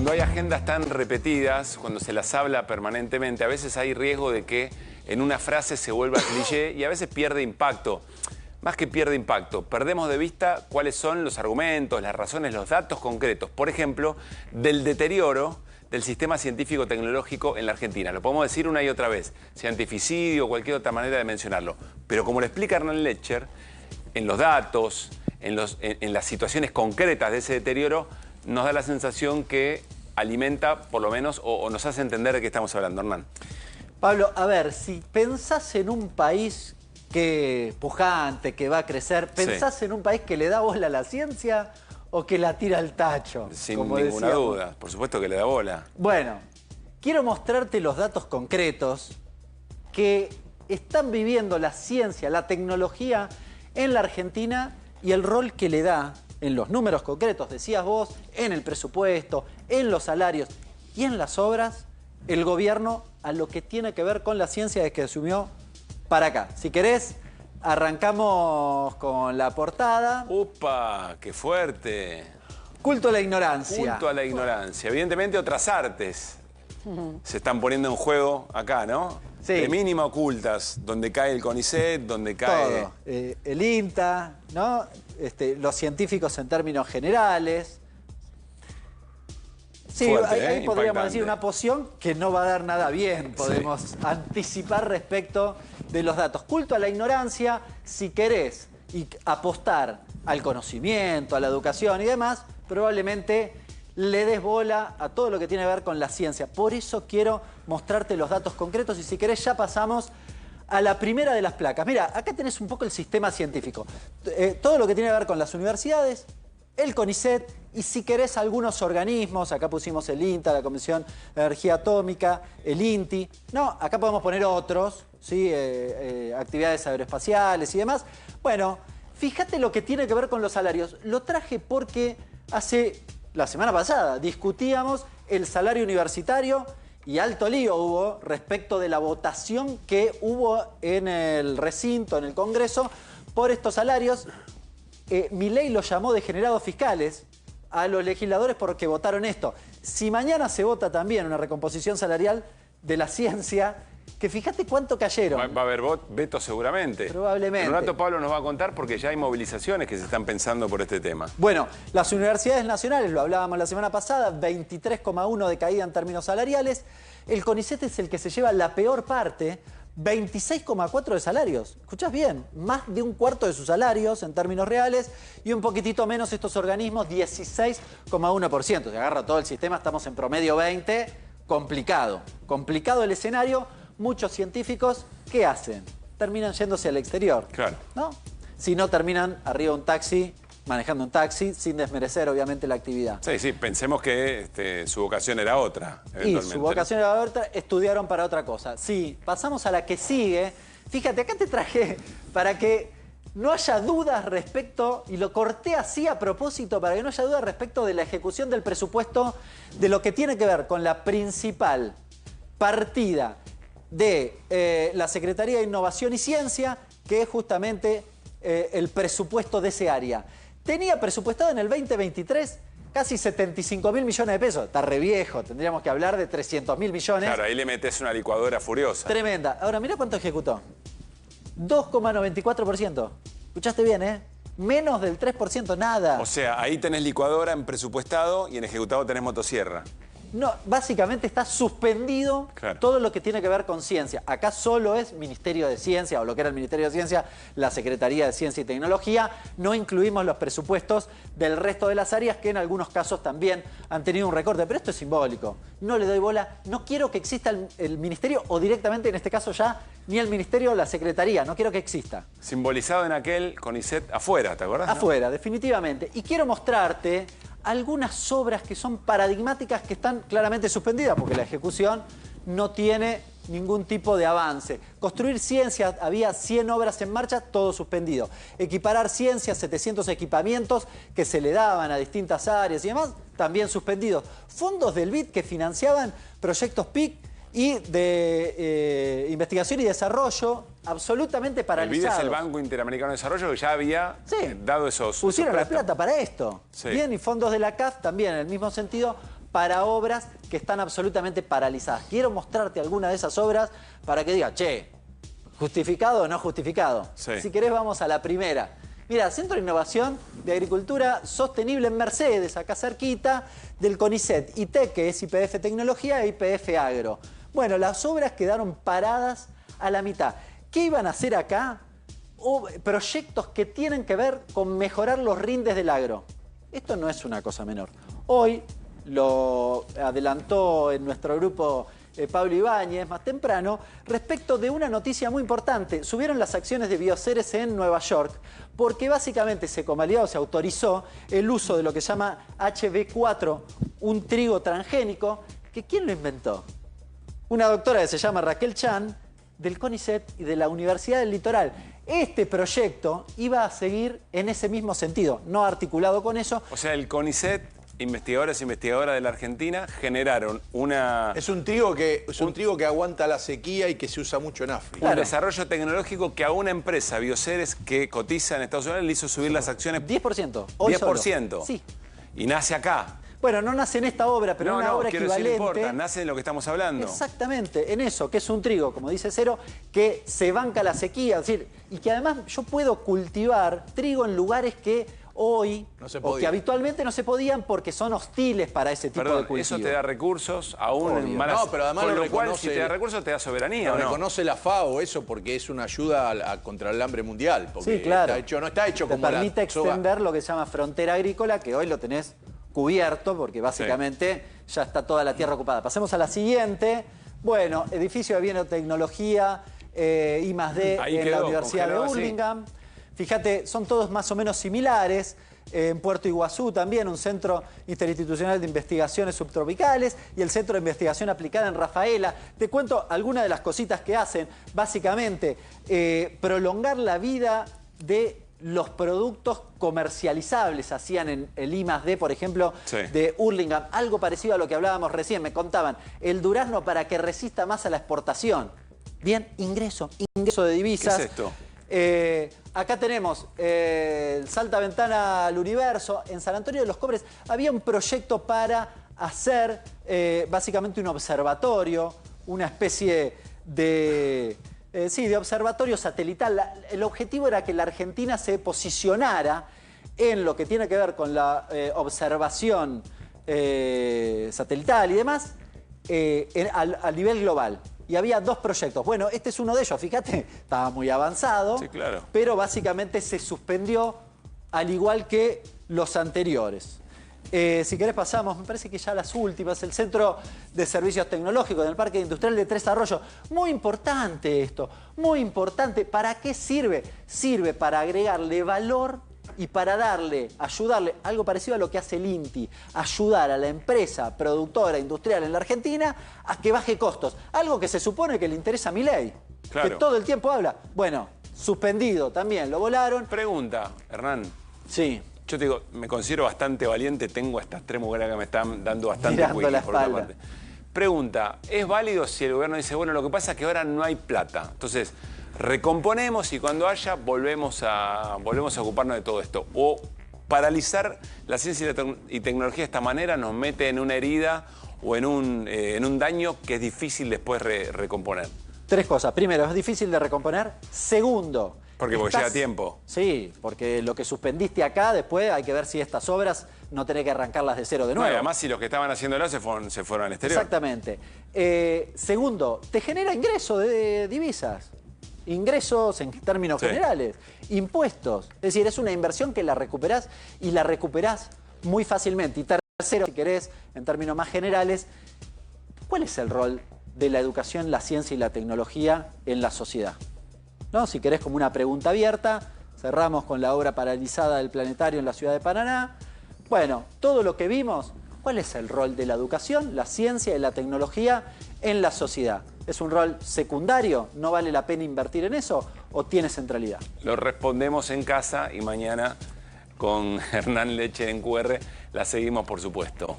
Cuando hay agendas tan repetidas, cuando se las habla permanentemente, a veces hay riesgo de que en una frase se vuelva cliché y a veces pierde impacto. Más que pierde impacto, perdemos de vista cuáles son los argumentos, las razones, los datos concretos. Por ejemplo, del deterioro del sistema científico-tecnológico en la Argentina. Lo podemos decir una y otra vez, cientificidio o cualquier otra manera de mencionarlo. Pero como lo explica Hernán Lecher, en los datos, en las situaciones concretas de ese deterioro, nos da la sensación que alimenta, por lo menos, o nos hace entender de qué estamos hablando, Hernán. Pablo, a ver, si pensás en un país que pujante, que va a crecer, ¿pensás en un país que le da bola a la ciencia o que la tira al tacho? Sin ninguna duda, por supuesto que le da bola. Bueno, quiero mostrarte los datos concretos que están viviendo la ciencia, la tecnología en la Argentina y el rol que le da en los números concretos, decías vos, en el presupuesto, en los salarios y en las obras, el gobierno a lo que tiene que ver con la ciencia desde que asumió para acá. Si querés, arrancamos con la portada. ¡Upa! ¡Qué fuerte! Culto a la ignorancia. Culto a la ignorancia. Evidentemente otras artes se están poniendo en juego acá, ¿no? Sí. De mínima ocultas, donde cae el CONICET, donde cae... Todo. El INTA, ¿no? Los científicos en términos generales. Sí, fuerte, ahí podríamos impactante. decir una poción que no va a dar nada bien. Podemos anticipar respecto de los datos. Culto a la ignorancia, si querés y apostar al conocimiento, a la educación y demás, probablemente le des bola a todo lo que tiene que ver con la ciencia. Por eso quiero mostrarte los datos concretos y si querés ya pasamos a la primera de las placas. Mira, acá tenés un poco el sistema científico. Todo lo que tiene que ver con las universidades, el CONICET y si querés algunos organismos, acá pusimos el INTA, la Comisión de Energía Atómica, el INTI. No, acá podemos poner otros, ¿sí? Actividades aeroespaciales y demás. Bueno, fíjate lo que tiene que ver con los salarios. Lo traje porque la semana pasada discutíamos el salario universitario y alto lío hubo respecto de la votación que hubo en el recinto, en el Congreso, por estos salarios. Milei lo llamó degenerados fiscales a los legisladores porque votaron esto. Si mañana se vota también una recomposición salarial de la ciencia, que fíjate cuánto cayeron. Va a haber veto seguramente. Probablemente. En un rato Pablo nos va a contar porque ya hay movilizaciones que se están pensando por este tema. Bueno, las universidades nacionales, lo hablábamos la semana pasada, 23,1 de caída en términos salariales. El CONICET es el que se lleva la peor parte, 26,4 de salarios. ¿Escuchás bien? Más de un cuarto de sus salarios en términos reales y un poquitito menos estos organismos, 16,1%. Se agarra todo el sistema, estamos en promedio 20. Complicado. Complicado el escenario. Muchos científicos, ¿qué hacen? Terminan yéndose al exterior. Claro. ¿No? Si no, terminan arriba de un taxi, manejando un taxi, sin desmerecer, obviamente, la actividad. Sí, pensemos que su vocación era otra, eventualmente. Y su vocación era otra, estudiaron para otra cosa. Sí, pasamos a la que sigue. Fíjate, acá te traje para que no haya dudas respecto, y lo corté así a propósito, para que no haya dudas respecto de la ejecución del presupuesto, de lo que tiene que ver con la principal partida de la Secretaría de Innovación y Ciencia, que es justamente el presupuesto de ese área. Tenía presupuestado en el 2023 casi 75.000 millones de pesos. Está re viejo, tendríamos que hablar de 300.000 millones. Claro, ahí le metes una licuadora furiosa. Tremenda. Ahora, mira cuánto ejecutó. 2,94%. Escuchaste bien, ¿eh? Menos del 3%, nada. O sea, ahí tenés licuadora en presupuestado y en ejecutado tenés motosierra. No, básicamente está suspendido todo lo que tiene que ver con ciencia. Acá solo es Ministerio de Ciencia, o lo que era el Ministerio de Ciencia, la Secretaría de Ciencia y Tecnología. No incluimos los presupuestos del resto de las áreas que en algunos casos también han tenido un recorte. Pero esto es simbólico. No le doy bola. No quiero que exista el Ministerio, o directamente en este caso ya, ni el Ministerio o la Secretaría. No quiero que exista. Simbolizado en aquel CONICET afuera, ¿te acordás? Afuera, ¿no? Definitivamente. Y quiero mostrarte algunas obras que son paradigmáticas que están claramente suspendidas porque la ejecución no tiene ningún tipo de avance. Construir ciencia, había 100 obras en marcha, todo suspendido. Equiparar ciencia, 700 equipamientos que se le daban a distintas áreas y demás, también suspendidos. Fondos del BID que financiaban proyectos PIC y de investigación y desarrollo, absolutamente paralizados. El BID es el Banco Interamericano de Desarrollo que ya había dado esos pusieron la préstamos. plata para esto. Sí. Bien, y fondos de la CAF también, en el mismo sentido, para obras que están absolutamente paralizadas. Quiero mostrarte alguna de esas obras para que diga, che, ¿justificado o no justificado? Sí. Si querés vamos a la primera. Mira, Centro de Innovación de Agricultura Sostenible en Mercedes, acá cerquita, del CONICET, ITEC, que es YPF Tecnología, e YPF Agro. Bueno, las obras quedaron paradas a la mitad. ¿Qué iban a hacer acá? Proyectos que tienen que ver con mejorar los rindes del agro. Esto no es una cosa menor. Hoy lo adelantó en nuestro grupo Pablo Ibáñez más temprano, respecto de una noticia muy importante. Subieron las acciones de Bioceres en Nueva York porque básicamente se convalidó, se autorizó el uso de lo que se llama HB4, un trigo transgénico, que ¿quién lo inventó? Una doctora que se llama Raquel Chan, del CONICET y de la Universidad del Litoral. Este proyecto iba a seguir en ese mismo sentido, no articulado con eso. O sea, el CONICET, investigadores e investigadoras de la Argentina, generaron una... Es un trigo que aguanta la sequía y que se usa mucho en África. Un desarrollo tecnológico que a una empresa, Bioceres, que cotiza en Estados Unidos, le hizo subir las acciones... 10%. Hoy 10%. Solo. Sí. Y nace acá. Bueno, no nace en esta obra, pero en una obra quiero equivalente. Decir, no importa, nace en lo que estamos hablando. Exactamente, en eso, que es un trigo, como dice Cero, que se banca la sequía, es decir, y que además yo puedo cultivar trigo en lugares que hoy, no se o que habitualmente no se podían porque son hostiles para ese tipo de cultivo. Eso te da recursos, aún en malas... No, pero además con lo lo cual, reconoce, si te da recursos, te da soberanía, lo ¿o no? reconoce la FAO eso porque es una ayuda contra el hambre mundial. Porque sí, claro. no está hecho te como permite extender lo que se llama frontera agrícola, que hoy lo tenés cubierto porque básicamente ya está toda la tierra ocupada. Pasemos a la siguiente. Bueno, edificio de biotecnología, I+D en la Universidad de Hurlingham. Fíjate, son todos más o menos similares. En Puerto Iguazú también un centro interinstitucional de investigaciones subtropicales y el centro de investigación aplicada en Rafaela. Te cuento algunas de las cositas que hacen. Básicamente, prolongar la vida de los productos comercializables. Hacían en el I+D, por ejemplo, de Hurlingham, algo parecido a lo que hablábamos recién. Me contaban, el durazno para que resista más a la exportación. Bien, ingreso de divisas. ¿Qué es esto? Acá tenemos el Salta Ventana al Universo. En San Antonio de los Cobres había un proyecto para hacer básicamente un observatorio, una especie de... de observatorio satelital. El objetivo era que la Argentina se posicionara en lo que tiene que ver con la observación satelital y demás a nivel global. Y había dos proyectos. Bueno, este es uno de ellos, fíjate, estaba muy avanzado, sí, claro, pero básicamente se suspendió al igual que los anteriores. Si querés pasamos, me parece que ya las últimas, el Centro de Servicios Tecnológicos del Parque Industrial de Tres Arroyos. Muy importante esto, muy importante. ¿Para qué sirve? Sirve para agregarle valor y para ayudarle, algo parecido a lo que hace el INTI, ayudar a la empresa productora industrial en la Argentina a que baje costos. Algo que se supone que le interesa a Milei, claro, que todo el tiempo habla. Bueno, suspendido también, lo volaron. Pregunta, Hernán. Sí. Yo te digo, me considero bastante valiente, tengo estas tres mujeres que me están dando bastante Mirando la por una espalda. parte. Pregunta, ¿es válido si el gobierno dice, bueno, lo que pasa es que ahora no hay plata? Entonces, recomponemos y cuando haya volvemos a ocuparnos de todo esto. O paralizar la ciencia y tecnología de esta manera nos mete en una herida o en un daño que es difícil después recomponer. Tres cosas. Primero, es difícil de recomponer. Segundo... Porque lleva tiempo. Sí, porque lo que suspendiste acá, después hay que ver si estas obras no tenés que arrancarlas de cero de nuevo. No, y además, si los que estaban haciéndolo se fueron al exterior. Exactamente. Segundo, te genera ingreso de divisas. Ingresos en términos generales. Impuestos. Es decir, es una inversión que la recuperás y la recuperás muy fácilmente. Y tercero, si querés, en términos más generales, ¿cuál es el rol de la educación, la ciencia y la tecnología en la sociedad? ¿No? Si querés, como una pregunta abierta, cerramos con la obra paralizada del planetario en la ciudad de Paraná. Bueno, todo lo que vimos, ¿cuál es el rol de la educación, la ciencia y la tecnología en la sociedad? ¿Es un rol secundario? ¿No vale la pena invertir en eso? ¿O tiene centralidad? Lo respondemos en casa y mañana con Hernán Leche en QR la seguimos, por supuesto.